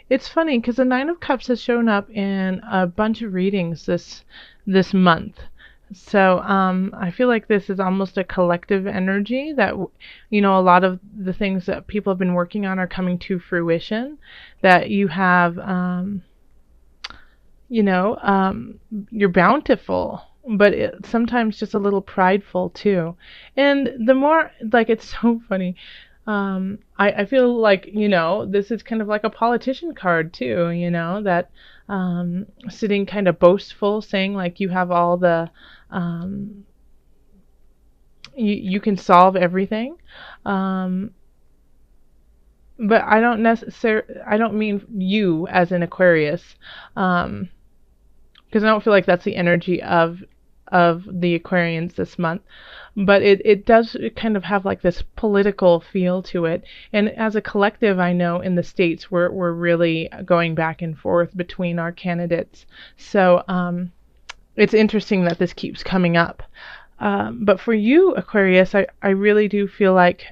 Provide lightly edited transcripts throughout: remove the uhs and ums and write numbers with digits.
It's funny because the Nine of Cups has shown up in a bunch of readings this month. So I feel like this is almost a collective energy that, a lot of the things that people have been working on are coming to fruition. That you have, you're bountiful, but sometimes just a little prideful too. And the more, like, it's so funny. I feel like, this is kind of like a politician card too, that sitting kind of boastful, saying like you have all the, you can solve everything. Um, but I don't mean you as an Aquarius, because I don't feel like that's the energy of the Aquarians this month. But it does kind of have like this political feel to it. And as a collective, I know in the States we're really going back and forth between our candidates. So it's interesting that this keeps coming up. But for you, Aquarius, I really do feel like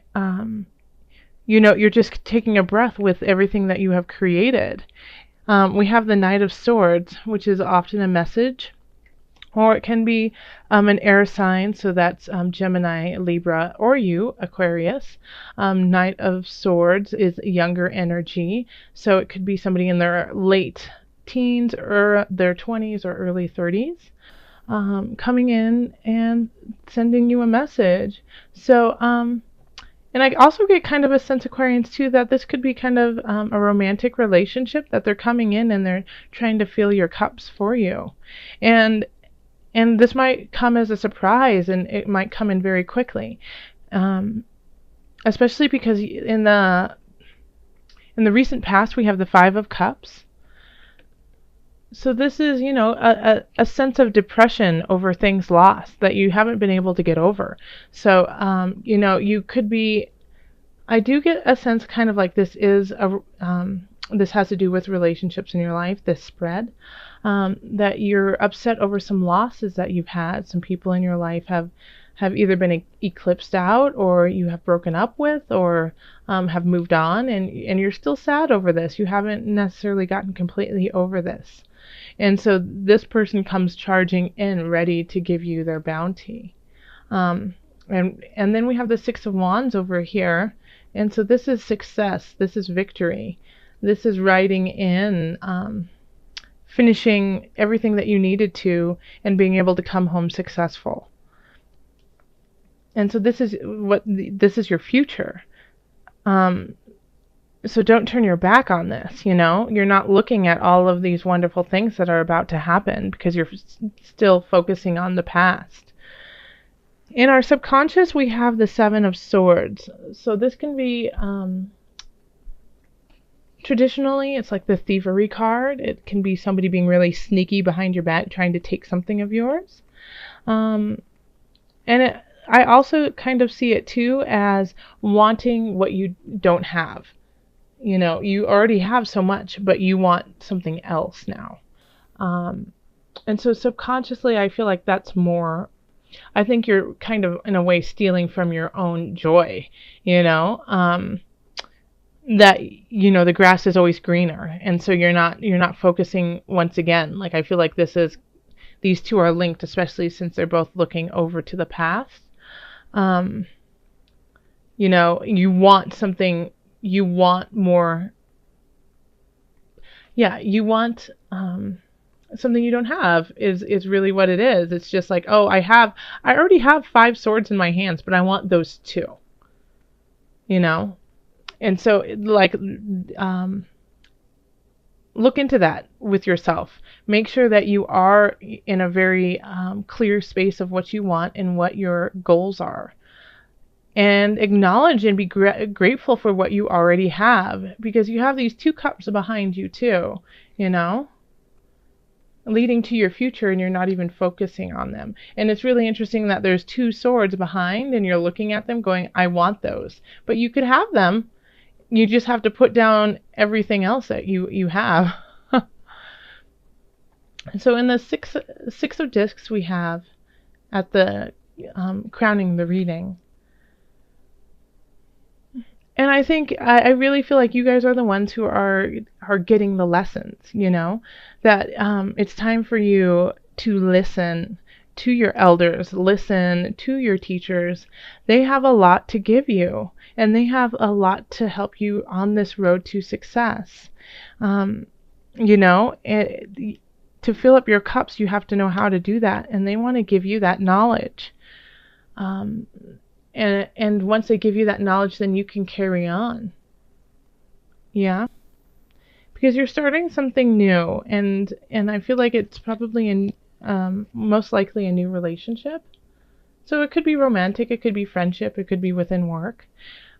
you're just taking a breath with everything that you have created. We have the Knight of Swords, which is often a message, or it can be an air sign, so that's Gemini, Libra, or you, Aquarius. Knight of Swords is younger energy, so it could be somebody in their late teens or their 20s or early 30s. Coming in and sending you a message. So, and I also get kind of a sense, Aquarians, too, that this could be kind of a romantic relationship, that they're coming in and they're trying to fill your cups for you. And this might come as a surprise, and it might come in very quickly. Especially because in the recent past, we have the Five of Cups. So this is, a sense of depression over things lost that you haven't been able to get over. So, you could be, I do get a sense kind of like this is this has to do with relationships in your life, this spread, that you're upset over some losses that you've had. Some people in your life have either been eclipsed out, or you have broken up with, or have moved on, and you're still sad over this. You haven't necessarily gotten completely over this. And so this person comes charging in, ready to give you their bounty. And then we have the Six of Wands over here. And so this is success. This is victory. This is riding in, finishing everything that you needed to, and being able to come home successful. And so this is your future. So don't turn your back on this, You're not looking at all of these wonderful things that are about to happen because you're still focusing on the past. In our subconscious, we have the Seven of Swords. So this can be, traditionally, it's like the thievery card. It can be somebody being really sneaky behind your back, trying to take something of yours. I also kind of see it, too, as wanting what you don't have. You already have so much, but you want something else now. And so subconsciously, I feel like that's more, I think you're kind of, in a way, stealing from your own joy, that, the grass is always greener. And so you're not focusing once again. Like, I feel like these two are linked, especially since they're both looking over to the past. You want something. You want more. Yeah, you want something you don't have is really what it is. It's just like, oh, I already have 5 swords in my hands, but I want those 2. And so, like, look into that with yourself. Make sure that you are in a very clear space of what you want and what your goals are. And acknowledge and be grateful for what you already have, because you have these 2 cups behind you too, leading to your future, and you're not even focusing on them. And it's really interesting that there's 2 swords behind, and you're looking at them going, I want those. But you could have them. You just have to put down everything else that you have. So in the six of discs we have at the crowning the reading. And I think I really feel like you guys are the ones who are are getting the lessons, you know, that it's time for you to listen to your elders, listen to your teachers. They have a lot to give you, and they have a lot to help you on this road to success. You know, to fill up your cups, you have to know how to do that, and they want to give you that knowledge. And once they give you that knowledge, then you can carry on. Yeah, because you're starting something new, and I feel like it's probably most likely a new relationship. So it could be romantic, it could be friendship, it could be within work.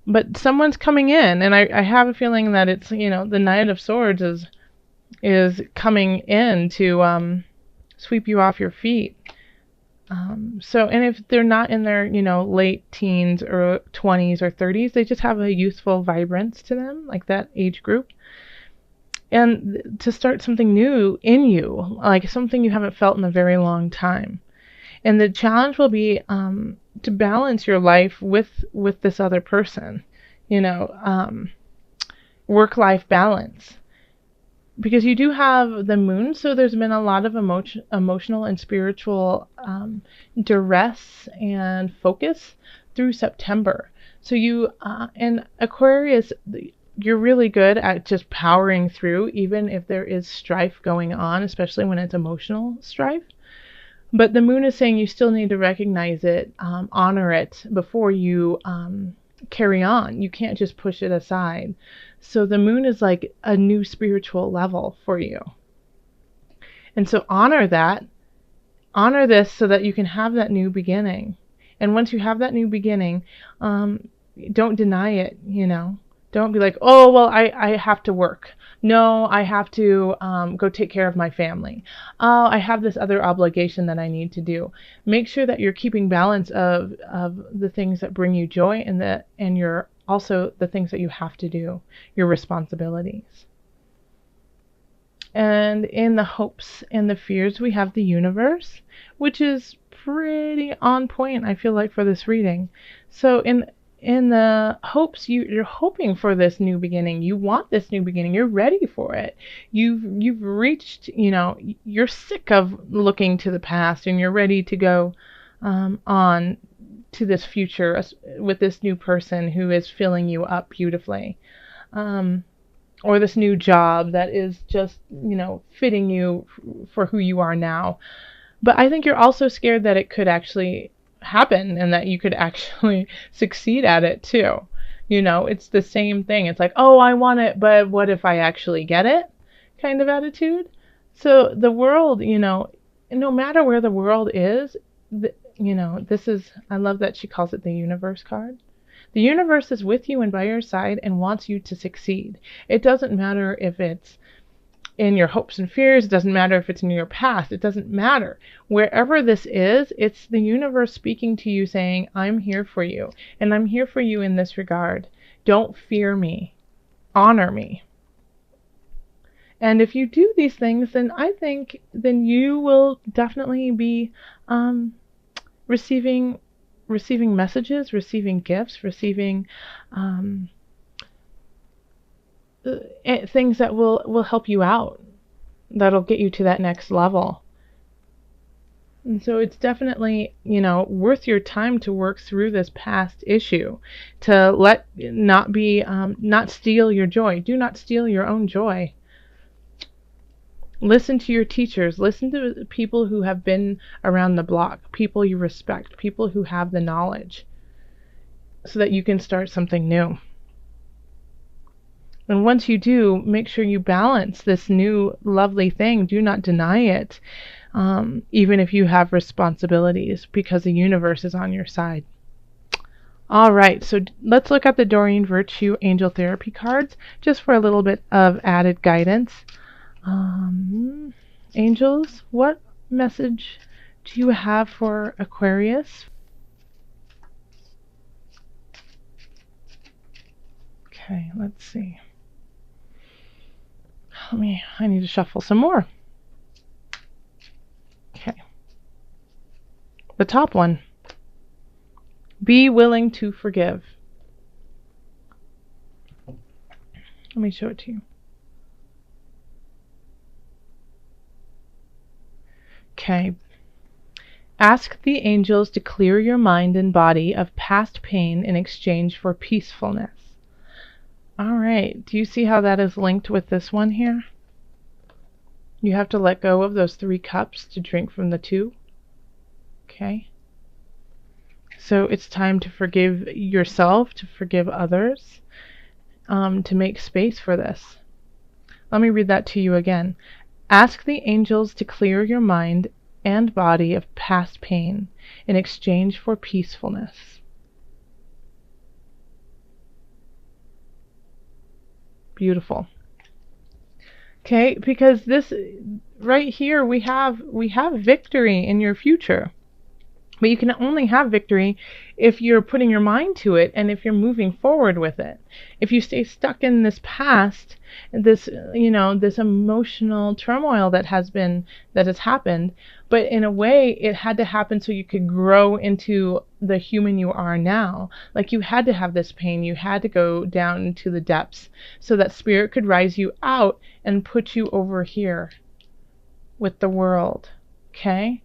But someone's coming in, and I have a feeling that it's, you know, the Knight of Swords is coming in to sweep you off your feet. So, and if they're not in their, you know, late teens or 20s or 30s, they just have a youthful vibrance to them, like that age group. And to start something new in you, like something you haven't felt in a very long time. And the challenge will be to balance your life with this other person, you know, work-life balance. Because you do have the moon, so there's been a lot of emotional and spiritual duress and focus through September. So you, in Aquarius, you're really good at just powering through, even if there is strife going on, especially when it's emotional strife. But the moon is saying you still need to recognize it, honor it before you carry on. You can't just push it aside. So the moon is like a new spiritual level for you. And so honor that. Honor this so that you can have that new beginning. And once you have that new beginning, don't deny it, you know. Don't be like, oh, well, I have to work. No, I have to go take care of my family. Oh, I have this other obligation that I need to do. Make sure that you're keeping balance of the things that bring you joy and your also the things that you have to do, your responsibilities. And in the hopes and the fears, we have the universe, which is pretty on point, I feel like, for this reading. So in the hopes, you're hoping for this new beginning. You want this new beginning. You're ready for it. You've reached, you know, you're sick of looking to the past, and you're ready to go on to this future with this new person who is filling you up beautifully. Or this new job that is just, you know, fitting you for who you are now. But I think you're also scared that it could actually happen and that you could actually succeed at it too. You know, it's the same thing. It's like, oh, I want it, but what if I actually get it? Kind of attitude. So the world, you know, no matter where the world is, you know, I love that she calls it the universe card. The universe is with you and by your side and wants you to succeed. It doesn't matter if it's in your hopes and fears. It doesn't matter if it's in your past. It doesn't matter. Wherever this is, it's the universe speaking to you saying, I'm here for you. And I'm here for you in this regard. Don't fear me. Honor me. And if you do these things, then I think then you will definitely be receiving messages, receiving gifts, receiving things that will help you out, that'll get you to that next level. And so it's definitely, you know, worth your time to work through this past issue, to not steal your joy. Do not steal your own joy. Listen to your teachers. Listen to people who have been around the block, people you respect, people who have the knowledge, so that you can start something new. And once you do, make sure you balance this new lovely thing. Do not deny it, even if you have responsibilities, because the universe is on your side. All right, so let's look at the Doreen Virtue Angel Therapy cards, just for a little bit of added guidance. Angels, what message do you have for Aquarius? Okay, let's see. I need to shuffle some more. Okay. The top one. Be willing to forgive. Let me show it to you. Okay. Ask the angels to clear your mind and body of past pain in exchange for peacefulness. All right. Do you see how that is linked with this one here? You have to let go of those 3 cups to drink from the 2. Okay. So it's time to forgive yourself, to forgive others, to make space for this. Let me read that to you again. Ask the angels to clear your mind and body of past pain in exchange for peacefulness. Beautiful. Okay, because this right here we have victory in your future. But you can only have victory if you're putting your mind to it and if you're moving forward with it. If you stay stuck in this past, this, this emotional turmoil that has happened, but in a way it had to happen so you could grow into the human you are now. Like you had to have this pain, you had to go down into the depths so that spirit could rise you out and put you over here with the world. Okay?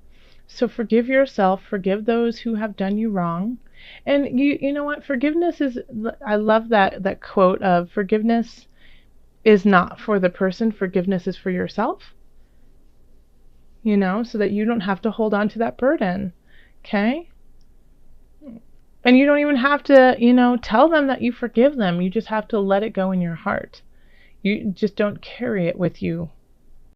So forgive yourself, forgive those who have done you wrong. And you know what? Forgiveness is, I love that quote of forgiveness is not for the person, forgiveness is for yourself. So that you don't have to hold on to that burden. Okay? And you don't even have to, tell them that you forgive them. You just have to let it go in your heart. You just don't carry it with you